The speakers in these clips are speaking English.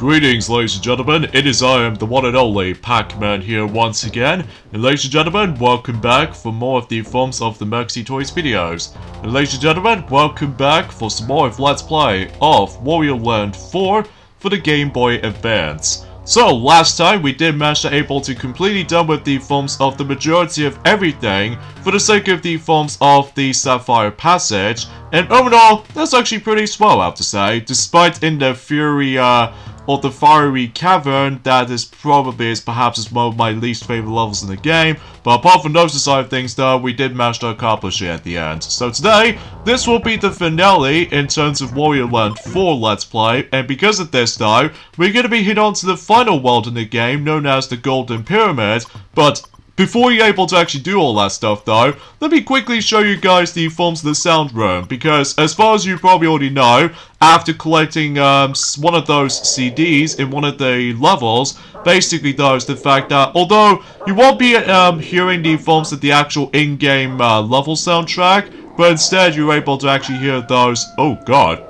Greetings, ladies and gentlemen. It is I am the one and only Pac-Man here once again. And ladies and gentlemen, welcome back for more of the Forms of the Merxy Toys videos. And ladies and gentlemen, welcome back for some more of Let's Play of Wario Land 4 for the Game Boy Advance. So, last time we did manage to able to completely done with the forms of the majority of everything for the sake of the forms of the Sapphire Passage, and overall, that's actually pretty swell, I have to say, despite in the Fury, or the Fiery Cavern, that is perhaps one of my least favorite levels in the game, but apart from those side of things though, we did manage to accomplish it at the end. So today, this will be the finale in terms of Wario Land 4 Let's Play, and because of this though, we're going to be hit on to the final world in the game, known as the Golden Pyramid, but before you're able to actually do all that stuff though, let me quickly show you guys the forms of the sound room, because as far as you probably already know, after collecting one of those CDs in one of the levels, basically though is the fact that although you won't be hearing the forms of the actual in-game level soundtrack, but instead you're able to actually hear those, oh god,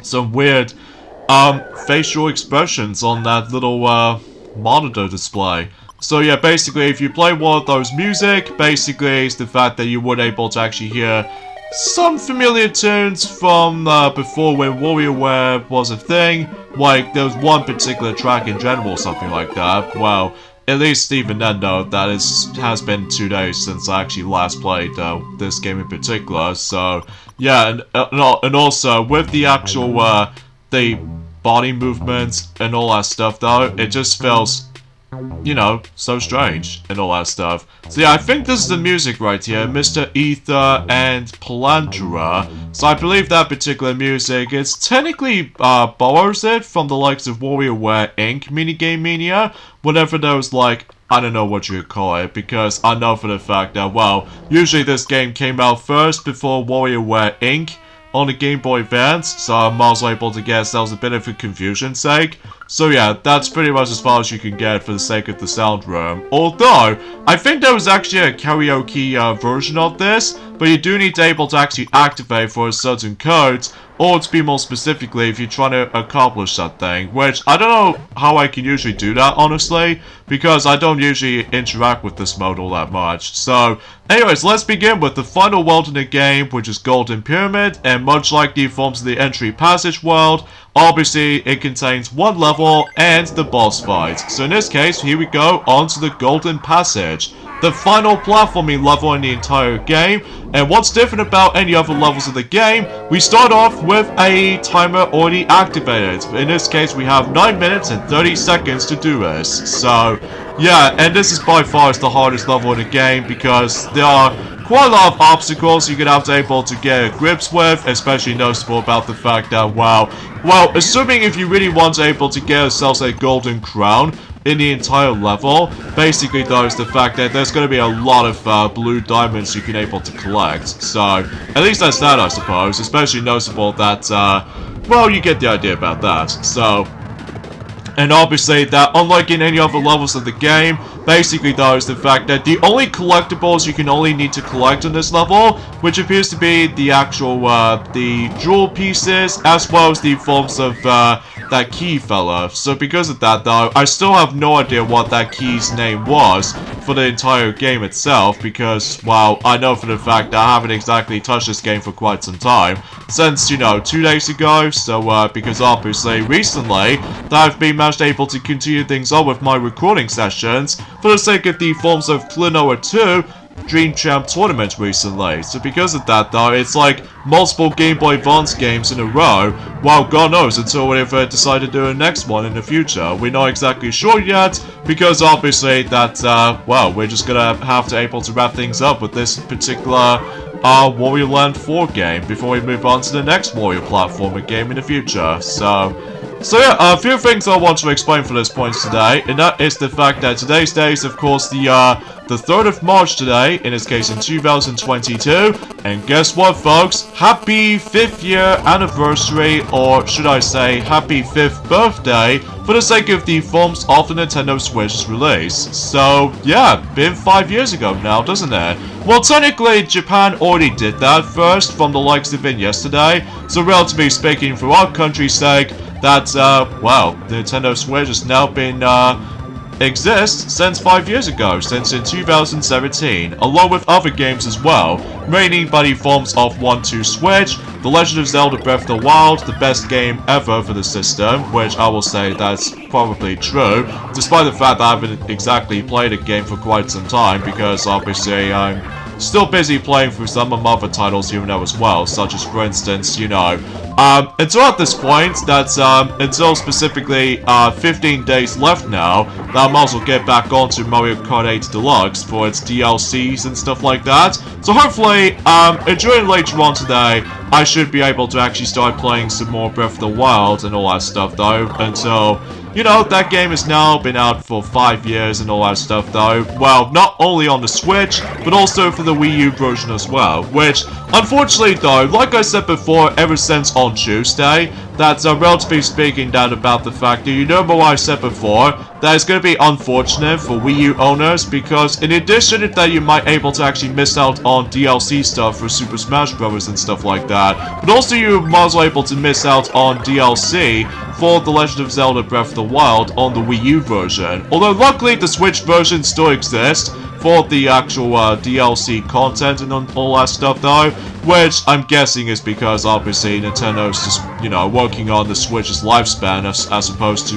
some weird facial expressions on that little monitor display. So yeah, basically, if you play one of those music, basically it's the fact that you were able to actually hear some familiar tunes from before when WarioWare was a thing. Like, there was one particular track in general or something like that. Well, at least even then though, that has been 2 days since I actually last played this game in particular. So yeah, and also with the actual, the body movements and all that stuff though, it just feels, you know, so strange and all that stuff. So yeah, I think this is the music right here, Mr. Ether and Palandra. So I believe that particular music is technically borrows it from the likes of WarioWare Inc. Minigame Mania, whenever there was like, I don't know what you would call it, because I know for the fact that, well, usually this game came out first before WarioWare Inc. on the Game Boy Advance, so I'm also able to guess that was a bit of a confusion's sake. So yeah, that's pretty much as far as you can get for the sake of the sound room. Although, I think there was actually a karaoke version of this, but you do need to able to actually activate for a certain code, or to be more specifically, if you're trying to accomplish something, which I don't know how I can usually do that, honestly, because I don't usually interact with this mode all that much. So, anyways, let's begin with the final world in the game, which is Golden Pyramid, and much like the forms of the entry passage world, obviously it contains one level and the boss fight. So in this case, here we go on to the Golden Passage, the final platforming level in the entire game. And what's different about any other levels of the game, we start off with a timer already activated. In this case, we have 9 minutes and 30 seconds to do this. So yeah, and this is by far the hardest level in the game, because there are quite a lot of obstacles you're gonna have to able to get grips with, especially noticeable about the fact that, well, assuming if you really want to able to get yourselves a golden crown in the entire level, basically though is the fact that there's going to be a lot of blue diamonds you can able to collect. So, at least that's that, I suppose, especially noticeable that, well, you get the idea about that. So, and obviously that, unlike in any other levels of the game, basically though is the fact that the only collectibles you can only need to collect on this level, which appears to be the actual, the jewel pieces, as well as the forms of, that key fella. So because of that though, I still have no idea what that key's name was for the entire game itself, because, well, I know for the fact that I haven't exactly touched this game for quite some time, since, you know, 2 days ago. So, because obviously recently that I've been able to continue things on with my recording sessions for the sake of the forms of Klonoa 2 Dream Champ tournament recently. So because of that though, it's like multiple Game Boy Advance games in a row. Well, God knows until we decide to do a next one in the future. We're not exactly sure yet, because obviously that, well, we're just gonna have to able to wrap things up with this particular Wario Land 4 game before we move on to the next Wario platformer game in the future. So yeah, a few things I want to explain for this point today, and that is the fact that today's day is of course the 3rd of March today, in this case in 2022, and guess what folks, happy 5th year anniversary, or should I say happy 5th birthday, for the sake of the forms of the Nintendo Switch's release. So yeah, been 5 years ago now, doesn't it? Well, technically Japan already did that first, from the likes of it yesterday, so relatively speaking for our country's sake, that, well, the Nintendo Switch has now been, exists since 5 years ago, since in 2017, along with other games as well, mainly by the forms of 1-2 Switch, The Legend of Zelda Breath of the Wild, the best game ever for the system, which I will say that's probably true, despite the fact that I haven't exactly played a game for quite some time, because obviously I'm still busy playing through some of my other titles here and there as well, such as, for instance, you know, until at this point, that's, until specifically, 15 days left now, that I might as well get back onto Mario Kart 8 Deluxe for its DLCs and stuff like that. So hopefully, during later on today, I should be able to actually start playing some more Breath of the Wild and all that stuff, though, until... You know, that game has now been out for 5 years and all that stuff though. Well, not only on the Switch, but also for the Wii U version as well. Which, unfortunately though, like I said before, ever since on Tuesday, that's relatively speaking that about the fact that, you know what I said before, that it's going to be unfortunate for Wii U owners, because in addition to that you might able to actually miss out on DLC stuff for Super Smash Bros. And stuff like that, but also you might as well able to miss out on DLC for The Legend of Zelda Breath of the Wild on the Wii U version. Although luckily the Switch version still exists for the actual DLC content and all that stuff though, which I'm guessing is because obviously Nintendo's just, you know, working on the Switch's lifespan as opposed to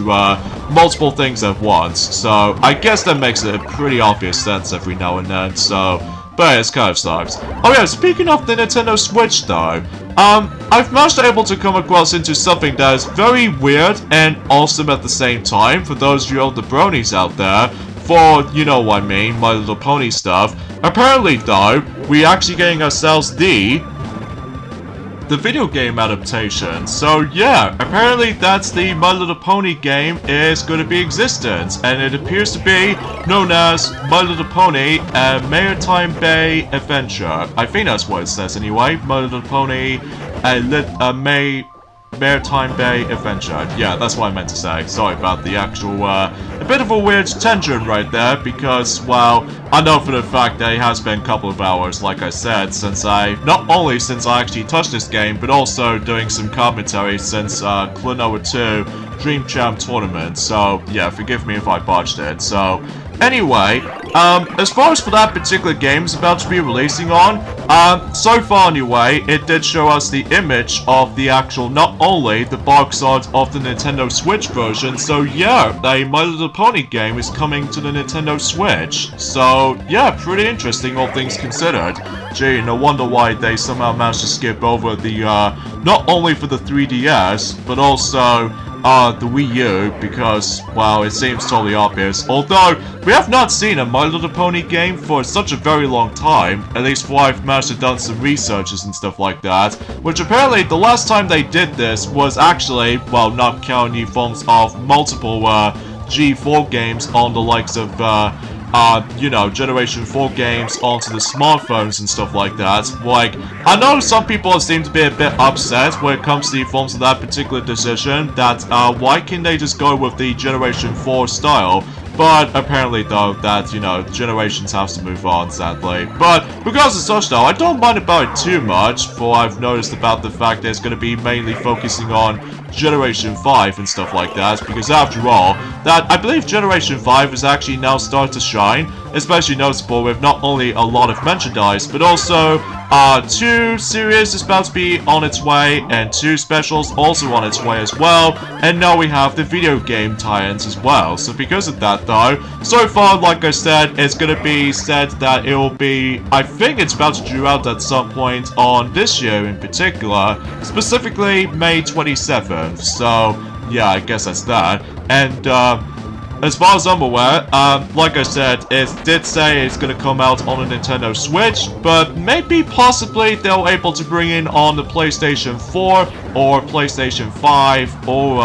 multiple things at once. So I guess that makes a pretty obvious sense every now and then, so... But it's kind of sucks. Oh yeah, speaking of the Nintendo Switch though, I've managed to able to come across into something that is very weird and awesome at the same time for those of you older bronies out there, for, you know what I mean, My Little Pony stuff. Apparently though, we're actually getting ourselves the video game adaptation. So yeah, apparently that's the My Little Pony game is going to be existent, and it appears to be known as My Little Pony Maritime Bay Adventure. I think that's what it says anyway. My Little Pony Maritime Bay Adventure. Yeah, that's what I meant to say. Sorry about the actual, a bit of a weird tangent right there, because, well, I know for the fact that it has been a couple of hours, like I said, not only since I actually touched this game, but also doing some commentary since, Klonoa 2 Dream Champ Tournament, so, yeah, forgive me if I botched it. So, anyway, as far as for that particular game is about to be releasing on, so far anyway, it did show us the image of the actual, not only the box art of the Nintendo Switch version, so yeah, the My Little Pony game is coming to the Nintendo Switch. So, yeah, pretty interesting all things considered. Gee, no wonder why they somehow managed to skip over the, not only for the 3DS, but also, the Wii U, because, well, it seems totally obvious. Although, we have not seen a My Little Pony game for such a very long time, at least while I've managed to done some researches and stuff like that, which apparently the last time they did this was actually, well, not counting the forms of multiple, G4 games on the likes of, you know, Generation 4 games onto the smartphones and stuff like that. Like, I know some people seem to be a bit upset when it comes to the forms of that particular decision, that, why can't they just go with the Generation 4 style? But apparently though, that, you know, generations have to move on, sadly. But regardless of such though, I don't mind about it too much, for I've noticed about the fact that it's going to be mainly focusing on Generation 5 and stuff like that, because after all, that I believe Generation 5 is actually now starting to shine, especially noticeable with not only a lot of merchandise, but also 2 series is about to be on its way, and 2 specials also on its way as well, and now we have the video game tie-ins as well. So because of that though, so far, like I said, it's gonna be said that it will be, I think it's about to due out at some point on this year in particular, specifically May 27th, so yeah, I guess that's that. And as far as I'm aware, like I said, it did say it's going to come out on a Nintendo Switch, but maybe possibly they're able to bring in on the PlayStation 4 or PlayStation 5 or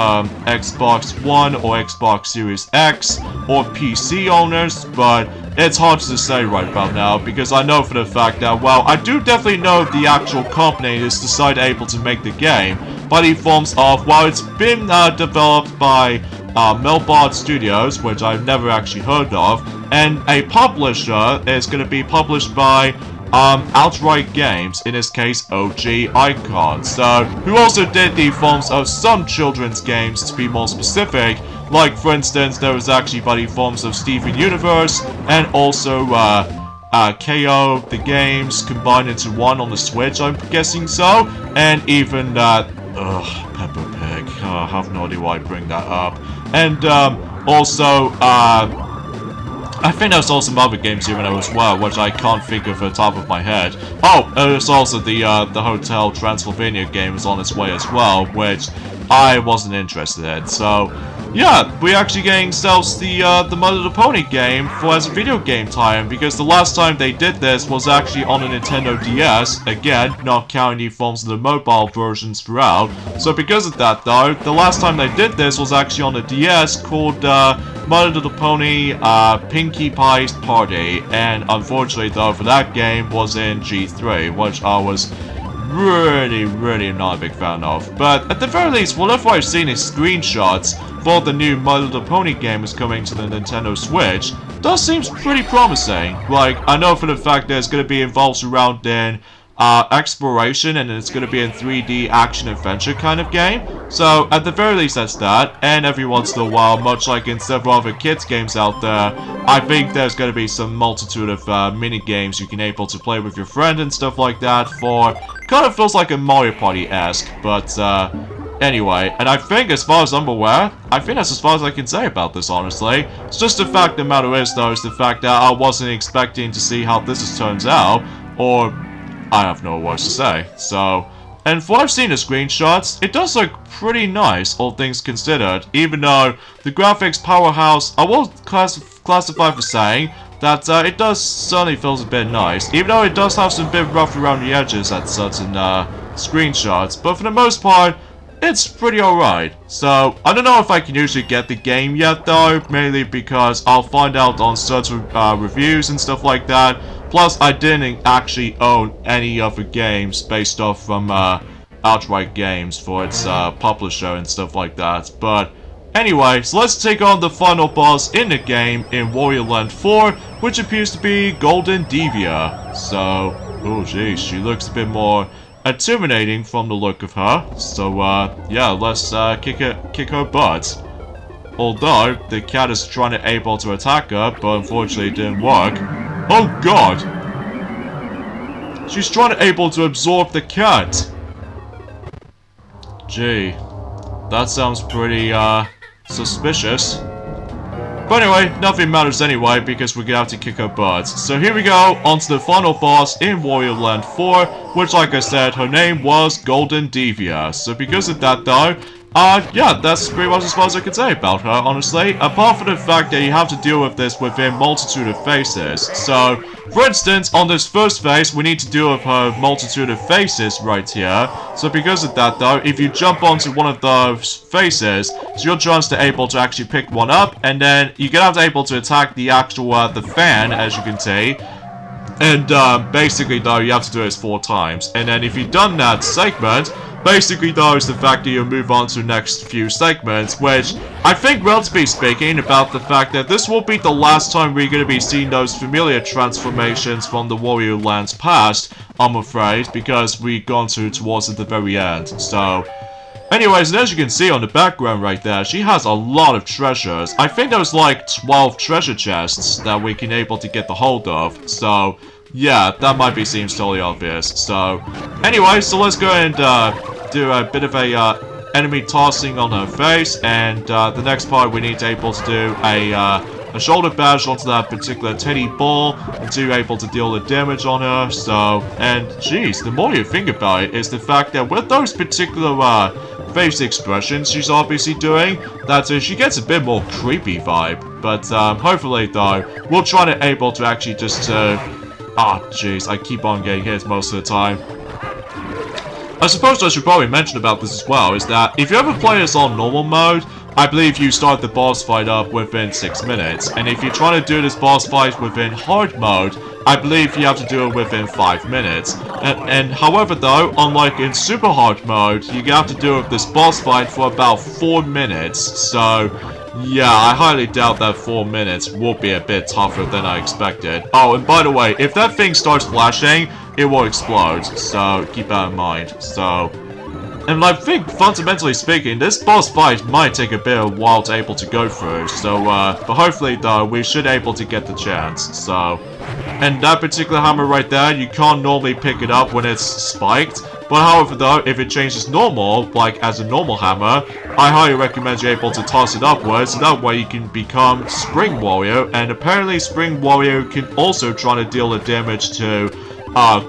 Xbox One or Xbox Series X or PC owners, but it's hard to say right about now, because I know for the fact that, well, I do definitely know the actual company is decided able to make the game by the forms of, well, it's been developed by Melbot Studios, which I've never actually heard of, and a publisher is going to be published by Outright Games, in this case OG Icon, so who also did the forms of some children's games to be more specific, like for instance there was actually buddy forms of Steven Universe and also KO the games combined into one on the Switch, I'm guessing so, and even Peppa Pig, I have no idea why I bring that up, and also I think there's also some other games here as well, which I can't think of the top of my head. Oh, there's also the Hotel Transylvania game is on its way as well, which I wasn't interested in. So, yeah, we're actually getting ourselves the My Little Pony game as a video game time, because the last time they did this was actually on a Nintendo DS, again, not counting the forms of the mobile versions throughout. So because of that though, the last time they did this was actually on the DS called My Little Pony Pinkie Pie's Party, and unfortunately though for that game was in G3, which I was really not a big fan of. But at the very least, whatever I've seen is screenshots for the new My Little Pony game is coming to the Nintendo Switch, does seems pretty promising. Like, I know for the fact that it's going to be involved around in exploration, and it's going to be a 3D action-adventure kind of game. So, at the very least, that's that. And every once in a while, much like in several other kids' games out there, I think there's going to be some multitude of mini-games you can able to play with your friend and stuff like that for... Kind of feels like a Mario Party-esque, but anyway, and I think as far as I'm aware, I think that's as far as I can say about this, honestly. It's just the fact the matter is, though, is the fact that I wasn't expecting to see how this turns out, or I have no words to say. So, and from what I've seen the screenshots, it does look pretty nice, all things considered, even though the graphics powerhouse, I will classify for saying that it does certainly feels a bit nice, even though it does have some bit rough around the edges at certain screenshots, but for the most part, it's pretty alright. So, I don't know if I can usually get the game yet though, mainly because I'll find out on certain reviews and stuff like that. Plus, I didn't actually own any other games based off from Outright Games for its publisher and stuff like that. But anyway, so let's take on the final boss in the game in Wario Land 4, which appears to be Golden Diva. So, oh geez, she looks a bit more intimidating from the look of her. So, yeah, let's kick her butt. Although, the cat is trying to able to attack her, but unfortunately it didn't work. Oh god! She's trying to able to absorb the cat! Gee, that sounds pretty, suspicious. But anyway, nothing matters anyway, because we're gonna have to kick her butt. So here we go, onto the final boss in Wario Land 4, which like I said, her name was Golden Diva. So because of that though, yeah, that's pretty much as far as I can say about her, honestly. Apart from the fact that you have to deal with this within multitude of faces. So, for instance, on this first face, we need to deal with her multitude of faces right here. So because of that, though, if you jump onto one of those faces, it's your chance to able to actually pick one up, and then you're gonna have to able to attack the actual, the fan, as you can see. And, basically, though, you have to do this 4 times. And then if you've done that segment, basically, though, is the fact that you'll move on to the next few segments, which I think, relatively speaking, about the fact that this will be the last time we're going to be seeing those familiar transformations from the Wario Land's past, I'm afraid, because we've gone towards the very end. So, anyways, and as you can see on the background right there, she has a lot of treasures. I think there's like 12 treasure chests that we can able to get the hold of. So, yeah, that might be seems totally obvious. So, anyway, so let's go and do a bit of a enemy tossing on her face, and the next part we need to able to do a shoulder bash onto that particular teddy ball and to able to deal the damage on her. So, and geez, the more you think about it is the fact that with those particular face expressions she's obviously doing, that she gets a bit more creepy vibe. But hopefully though, we'll try to able to actually just jeez, I keep on getting hit most of the time. I suppose I should probably mention about this as well, is that if you ever play this on normal mode, I believe you start the boss fight up within 6 minutes. And if you're trying to do this boss fight within hard mode, I believe you have to do it within 5 minutes. And however though, unlike in super hard mode, you have to do this boss fight for about 4 minutes. So, Yeah, I highly doubt that 4 minutes will be a bit tougher than I expected. Oh, and by the way, if that thing starts flashing, it will explode, so keep that in mind. So, and I think, fundamentally speaking, this boss fight might take a bit of a while to able to go through, so, but hopefully, though, we should able to get the chance, so. And that particular hammer right there, you can't normally pick it up when it's spiked, but however, though, if it changes normal, like as a normal hammer, I highly recommend you're able to toss it upwards, so that way you can become Spring Wario, and apparently Spring Wario can also try to deal the damage to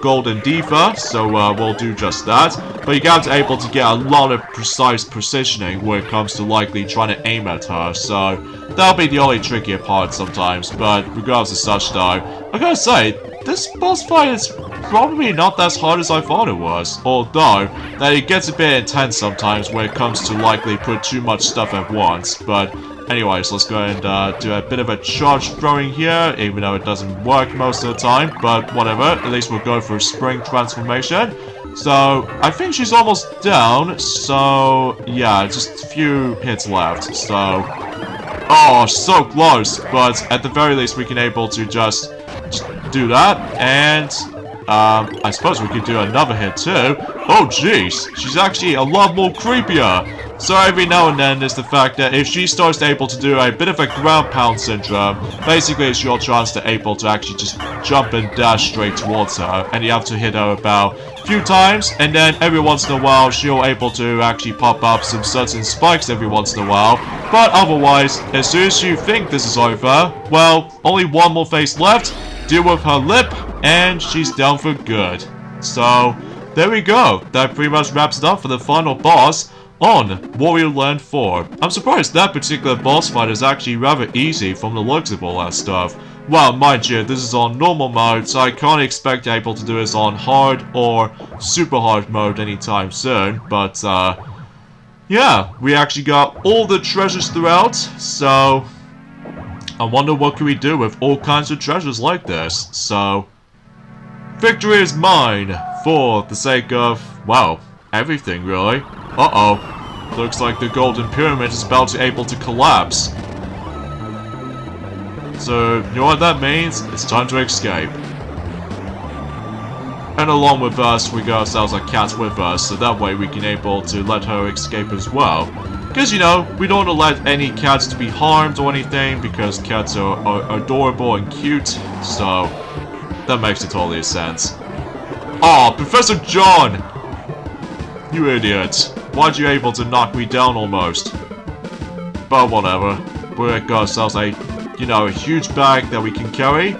Golden Diva, so we'll do just that. But you got to able to get a lot of precise positioning when it comes to likely trying to aim at her, so that'll be the only trickier part sometimes. But regardless of such though, I gotta say, this boss fight is probably not as hard as I thought it was, although that it gets a bit intense sometimes when it comes to likely put too much stuff at once. But anyways, let's go and do a bit of a charge throwing here, even though it doesn't work most of the time, but whatever, at least we'll go for a spring transformation. So, I think she's almost down, so yeah, just a few hits left, so. Oh, so close, but at the very least we can able to just do that, and I suppose we could do another hit too. Oh jeez, she's actually a lot more creepier. So every now and then is the fact that if she starts able to do a bit of a ground pound syndrome, basically it's your chance to able to actually just jump and dash straight towards her, and you have to hit her about a few times, and then every once in a while she'll able to actually pop up some certain spikes every once in a while, but otherwise, as soon as you think this is over, well, only one more phase left, deal with her lip, and she's down for good. So, there we go, that pretty much wraps it up for the final boss on Wario Land 4. I'm surprised that particular boss fight is actually rather easy from the looks of all that stuff. Well, mind you, this is on normal mode, so I can't expect able to do this on hard or super hard mode anytime soon, but yeah, we actually got all the treasures throughout, so I wonder what can we do with all kinds of treasures like this. So, victory is mine for the sake of, well, everything really. Uh-oh. Looks like the Golden Pyramid is about to able to collapse. So, you know what that means? It's time to escape. And along with us, we got ourselves a cat with us, so that way we can able to let her escape as well. Because, you know, we don't want to let any cats to be harmed or anything, because cats are adorable and cute, so that makes it totally sense. Aw, Professor John! You idiot. Why'd you able to knock me down almost? But whatever. We got ourselves a, you know, a huge bag that we can carry.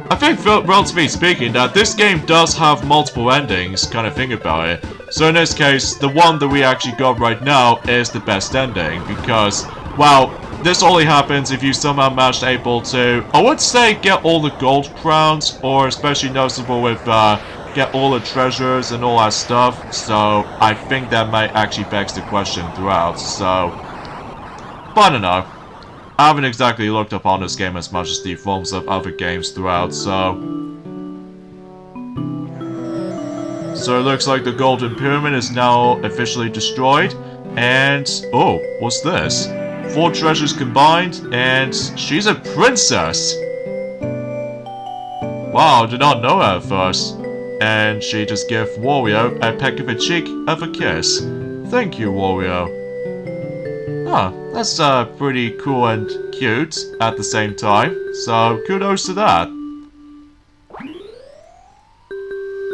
I think, relatively speaking, that this game does have multiple endings, kind of think about it. So in this case, the one that we actually got right now is the best ending, because, well, this only happens if you somehow manage able to, I would say, get all the gold crowns, or especially noticeable with, get all the treasures and all that stuff, so I think that might actually begs the question throughout, so, but I don't know. I haven't exactly looked upon this game as much as the forms of other games throughout, so it looks like the Golden Pyramid is now officially destroyed, and, oh, what's this? 4 treasures combined, and she's a princess! Wow, I did not know her at first. And she just gave Wario a peck of a cheek of a kiss. Thank you, Wario. Huh, that's pretty cool and cute at the same time, so kudos to that.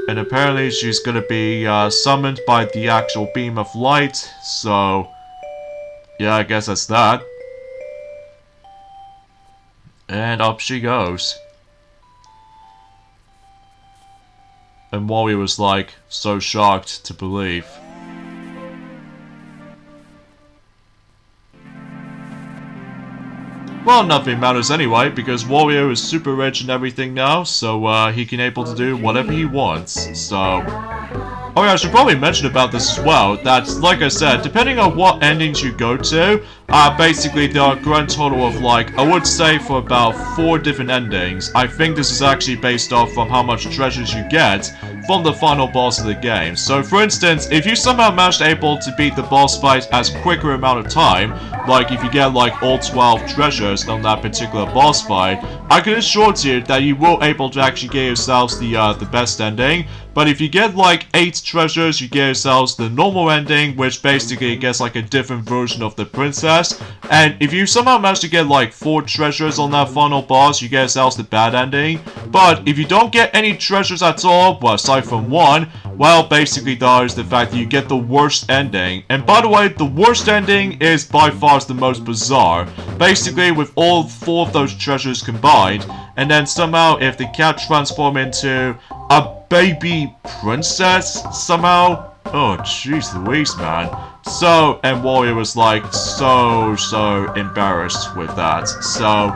And apparently she's gonna be summoned by the actual beam of light, so yeah, I guess that's that. And up she goes. And Wario was like, so shocked to believe. Well, nothing matters anyway, because Wario is super rich and everything now, so he can able to do whatever he wants, so Oh yeah, I should probably mention about this as well, that, like I said, depending on what endings you go to, basically there are a grand total of, like, I would say for about 4 different endings. I think this is actually based off from how much treasures you get from the final boss of the game. So, for instance, if you somehow managed able to beat the boss fight as quicker amount of time, like if you get, like, all 12 treasures on that particular boss fight, I can assure you that you will able to actually get yourselves the best ending. But if you get like 8 treasures, you get yourselves the normal ending, which basically gets like a different version of the princess. And if you somehow manage to get like 4 treasures on that final boss, you get yourselves the bad ending. But if you don't get any treasures at all, well, aside from 1, well, basically that is the fact that you get the worst ending. And by the way, the worst ending is by far the most bizarre. Basically, with all 4 of those treasures combined, and then somehow if the cat transforms into a baby princess somehow. Oh, jeez Louise, man. So, and Wario was like so embarrassed with that. So,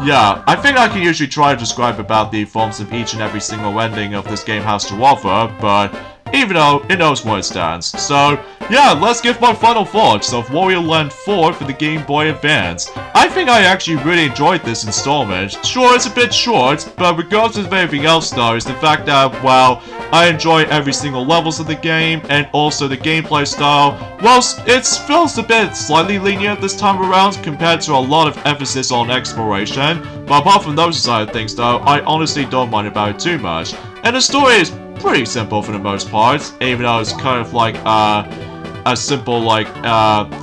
yeah, I think I can usually try to describe about the forms of each and every single ending of this game has to offer, but even though it knows where it stands. So, yeah, let's give my final thoughts of Wario Land 4 for the Game Boy Advance. I think I actually really enjoyed this installment. Sure, it's a bit short, but regardless of anything else though, is the fact that, well, I enjoy every single levels of the game, and also the gameplay style. Whilst it feels a bit slightly lenient this time around compared to a lot of emphasis on exploration, but apart from those side of things though, I honestly don't mind about it too much. And the story is pretty simple for the most part, even though it's kind of like a simple like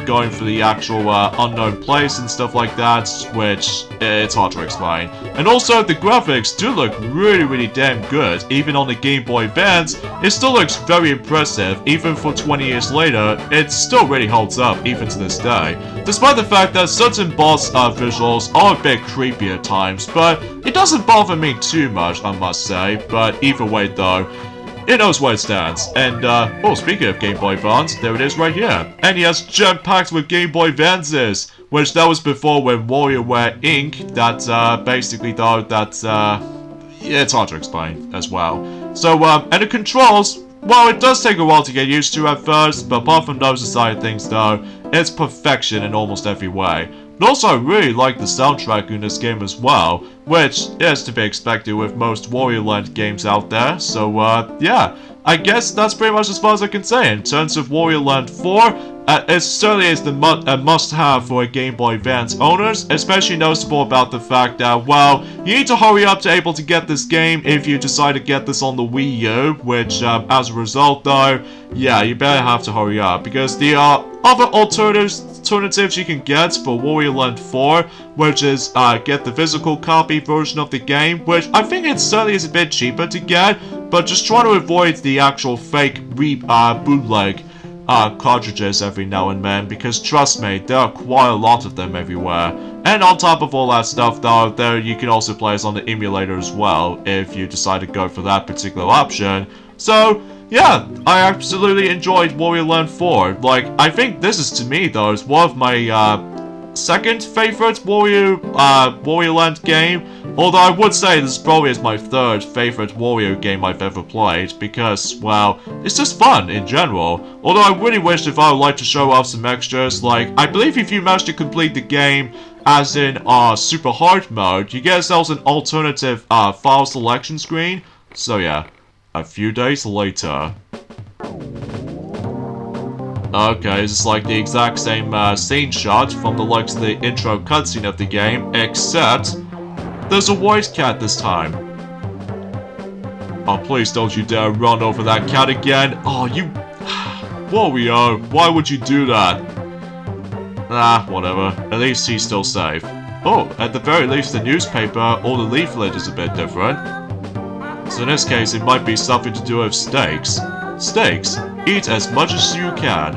going for the actual unknown place and stuff like that, which it's hard to explain. And also the graphics do look really damn good. Even on the Game Boy Advance, it still looks very impressive. Even for 20 years later, it still really holds up even to this day. Despite the fact that certain boss visuals are a bit creepy at times, but it doesn't bother me too much, I must say. But either way though, it knows where it stands. And, oh, speaking of Game Boy Advance, there it is right here. NES jam-packed with Game Boy Advances, which that was before when WarioWare Inc. That, basically, though, that, yeah, it's hard to explain as well. So, and the controls, well, it does take a while to get used to at first, but apart from those side of things, though, it's perfection in almost every way. And also, I really like the soundtrack in this game as well, which is to be expected with most Wario Land games out there. So, yeah, I guess that's pretty much as far as I can say in terms of Wario Land 4. It certainly is a must-have for Game Boy Advance owners, especially noticeable about the fact that, well, you need to hurry up to able to get this game if you decide to get this on the Wii U, which, as a result, though, yeah, you better have to hurry up, because the other alternatives you can get for Wario Land 4, which is get the physical copy version of the game, which I think it certainly is a bit cheaper to get, but just try to avoid the actual fake bootleg cartridges every now and then, because trust me, there are quite a lot of them everywhere. And on top of all that stuff though, you can also play it on the emulator as well if you decide to go for that particular option. So yeah, I absolutely enjoyed Wario Land 4. Like, I think this is to me though is one of my second favorite Wario Land game. Although I would say this probably is my third favorite Wario game I've ever played, because, well, it's just fun in general. Although I really wish if I would like to show off some extras, like, I believe if you manage to complete the game as in super hard mode, you get yourselves an alternative file selection screen. So yeah, a few days later. Okay, this is like the exact same scene shot from the likes of the intro cutscene of the game, except there's a white cat this time. Oh, please don't you dare run over that cat again. Oh, you... Wario, why would you do that? Ah, whatever. At least he's still safe. Oh, at the very least the newspaper or the leaflet is a bit different. So in this case, it might be something to do with steaks. Steaks. Eat as much as you can.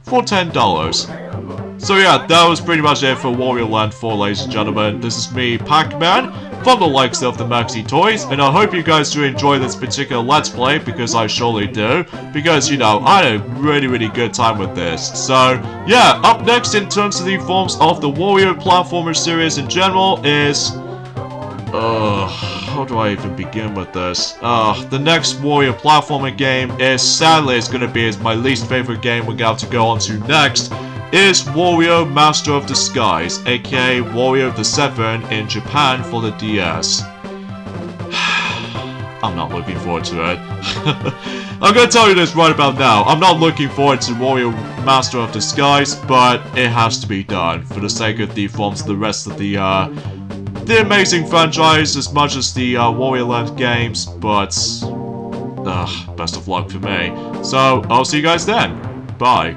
For $10. So yeah, that was pretty much it for Wario Land 4, ladies and gentlemen. This is me, Pac-Man, from the likes of the Maxi Toys, and I hope you guys do enjoy this particular Let's Play, because I surely do, because, you know, I had a really good time with this. So, yeah, up next in terms of the forms of the Wario platformer series in general is How do I even begin with this? The next Wario platforming game is sadly gonna be my least favorite game we're going to go on to next. Is Wario Master of Disguise, aka Wario the 7 in Japan for the DS. I'm not looking forward to it. I'm gonna tell you this right about now. I'm not looking forward to Wario Master of Disguise, but it has to be done for the sake of the forms of the rest of the amazing franchise as much as the Wario Land games, but best of luck for me. So, I'll see you guys then. Bye.